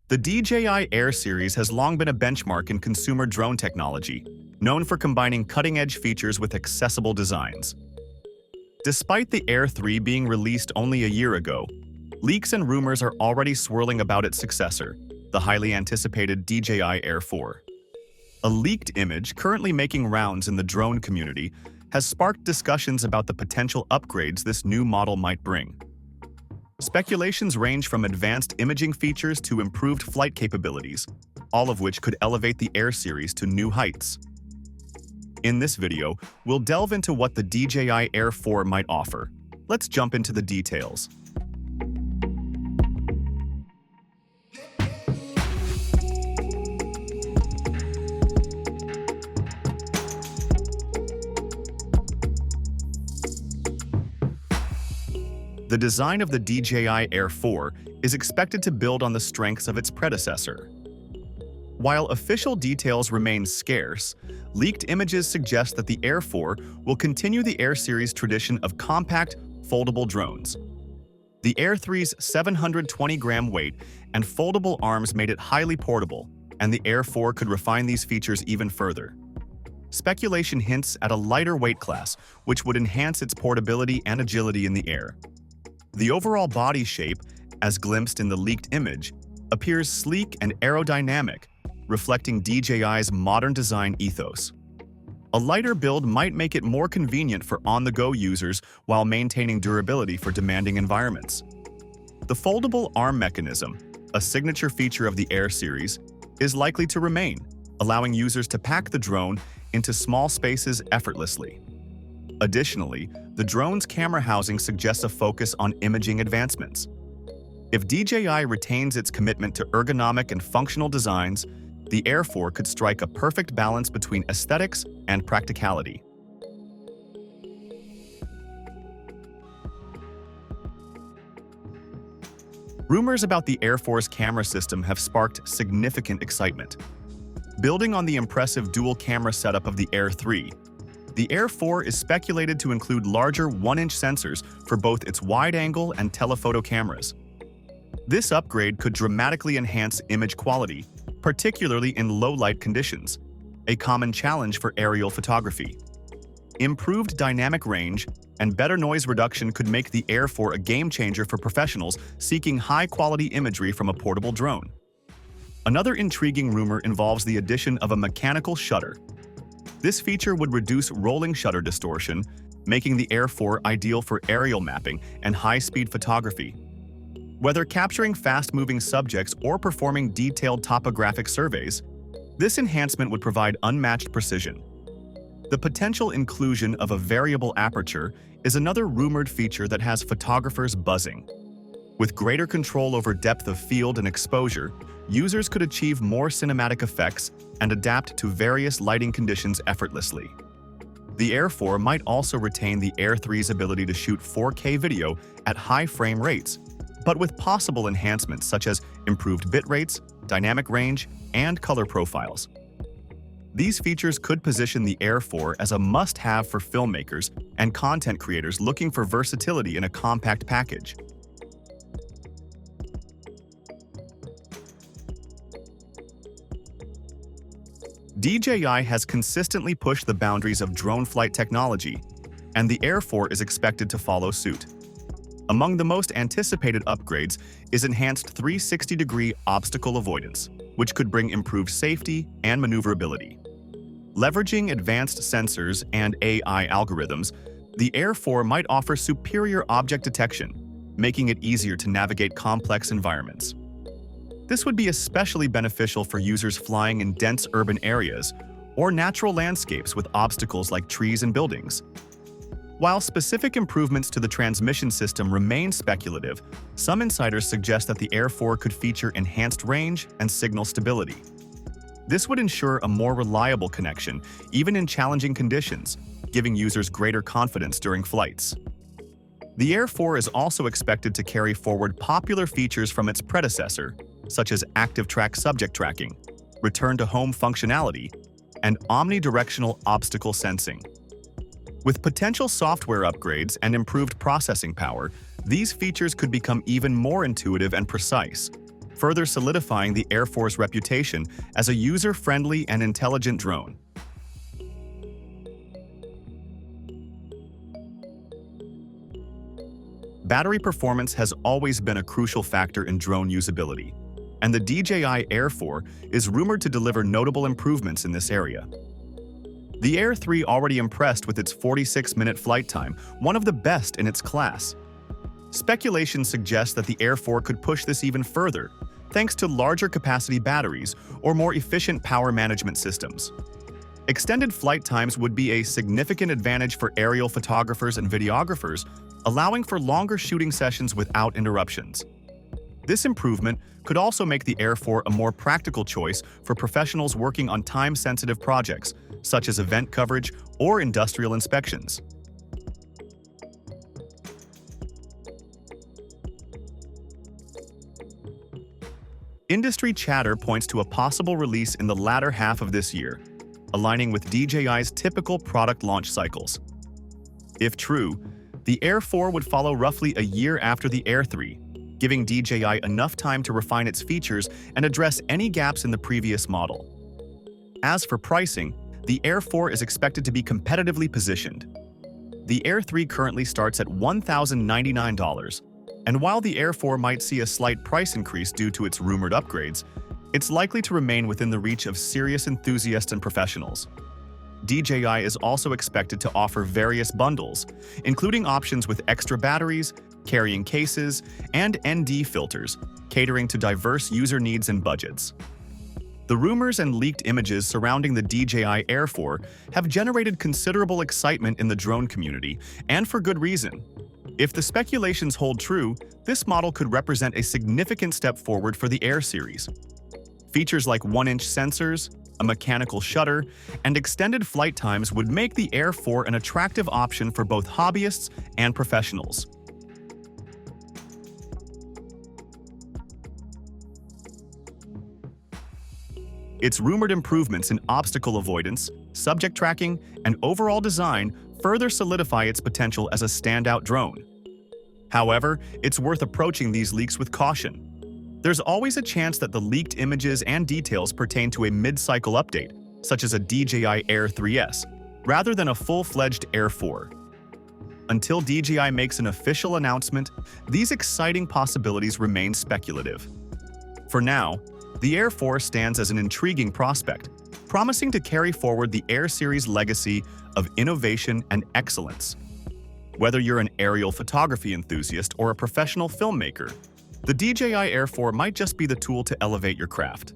The DJI Air series has long been a benchmark in consumer drone technology, known for combining cutting-edge features with accessible designs. Despite the Air 3 being released only a year ago, leaks and rumors are already swirling about its successor, the highly anticipated DJI Air 4. A leaked image currently making rounds in the drone community has sparked discussions about the potential upgrades this new model might bring. Speculations range from advanced imaging features to improved flight capabilities, all of which could elevate the Air series to new heights. In this video, we'll delve into what the DJI Air 4 might offer. Let's jump into the details. The design of the DJI Air 4 is expected to build on the strengths of its predecessor. While official details remain scarce, leaked images suggest that the Air 4 will continue the Air series tradition of compact, foldable drones. The Air 3's 720-gram weight and foldable arms made it highly portable, and the Air 4 could refine these features even further. Speculation hints at a lighter weight class, which would enhance its portability and agility in the air. The overall body shape, as glimpsed in the leaked image, appears sleek and aerodynamic, reflecting DJI's modern design ethos. A lighter build might make it more convenient for on-the-go users while maintaining durability for demanding environments. The foldable arm mechanism, a signature feature of the Air series, is likely to remain, allowing users to pack the drone into small spaces effortlessly. Additionally, the drone's camera housing suggests a focus on imaging advancements. If DJI retains its commitment to ergonomic and functional designs, the Air 4 could strike a perfect balance between aesthetics and practicality. Rumors about the Air 4's camera system have sparked significant excitement. Building on the impressive dual-camera setup of the Air 3, the Air 4 is speculated to include larger 1-inch sensors for both its wide-angle and telephoto cameras. This upgrade could dramatically enhance image quality, particularly in low-light conditions, a common challenge for aerial photography. Improved dynamic range and better noise reduction could make the Air 4 a game-changer for professionals seeking high-quality imagery from a portable drone. Another intriguing rumor involves the addition of a mechanical shutter. This feature would reduce rolling shutter distortion, making the Air 4 ideal for aerial mapping and high-speed photography. Whether capturing fast-moving subjects or performing detailed topographic surveys, this enhancement would provide unmatched precision. The potential inclusion of a variable aperture is another rumored feature that has photographers buzzing. With greater control over depth of field and exposure, users could achieve more cinematic effects and adapt to various lighting conditions effortlessly. The Air 4 might also retain the Air 3's ability to shoot 4K video at high frame rates, but with possible enhancements such as improved bit rates, dynamic range, and color profiles. These features could position the Air 4 as a must-have for filmmakers and content creators looking for versatility in a compact package. DJI has consistently pushed the boundaries of drone flight technology, and the Air 4 is expected to follow suit. Among the most anticipated upgrades is enhanced 360-degree obstacle avoidance, which could bring improved safety and maneuverability. Leveraging advanced sensors and AI algorithms, the Air 4 might offer superior object detection, making it easier to navigate complex environments. This would be especially beneficial for users flying in dense urban areas or natural landscapes with obstacles like trees and buildings. While specific improvements to the transmission system remain speculative, some insiders suggest that the Air 4 could feature enhanced range and signal stability. This would ensure a more reliable connection, even in challenging conditions, giving users greater confidence during flights. The Air 4 is also expected to carry forward popular features from its predecessor, such as active track subject tracking, return-to-home functionality, and omnidirectional obstacle sensing. With potential software upgrades and improved processing power, these features could become even more intuitive and precise, further solidifying the Air Force reputation as a user-friendly and intelligent drone. Battery performance has always been a crucial factor in drone usability, and the DJI Air 4 is rumored to deliver notable improvements in this area. The Air 3 already impressed with its 46-minute flight time, one of the best in its class. Speculation suggests that the Air 4 could push this even further, thanks to larger capacity batteries or more efficient power management systems. Extended flight times would be a significant advantage for aerial photographers and videographers, allowing for longer shooting sessions without interruptions. This improvement could also make the Air 4 a more practical choice for professionals working on time-sensitive projects, such as event coverage or industrial inspections. Industry chatter points to a possible release in the latter half of this year, aligning with DJI's typical product launch cycles. If true, the Air 4 would follow roughly a year after the Air 3, giving DJI enough time to refine its features and address any gaps in the previous model. As for pricing, the Air 4 is expected to be competitively positioned. The Air 3 currently starts at $1,099, and while the Air 4 might see a slight price increase due to its rumored upgrades, it's likely to remain within the reach of serious enthusiasts and professionals. DJI is also expected to offer various bundles, including options with extra batteries, carrying cases, and ND filters, catering to diverse user needs and budgets. The rumors and leaked images surrounding the DJI Air 4 have generated considerable excitement in the drone community, and for good reason. If the speculations hold true, this model could represent a significant step forward for the Air series. Features like 1-inch sensors, a mechanical shutter, and extended flight times would make the Air 4 an attractive option for both hobbyists and professionals. Its rumored improvements in obstacle avoidance, subject tracking, and overall design further solidify its potential as a standout drone. However, it's worth approaching these leaks with caution. There's always a chance that the leaked images and details pertain to a mid-cycle update, such as a DJI Air 3S, rather than a full-fledged Air 4. Until DJI makes an official announcement, these exciting possibilities remain speculative. For now, the Air 4 stands as an intriguing prospect, promising to carry forward the Air series' legacy of innovation and excellence. Whether you're an aerial photography enthusiast or a professional filmmaker, the DJI Air 4 might just be the tool to elevate your craft.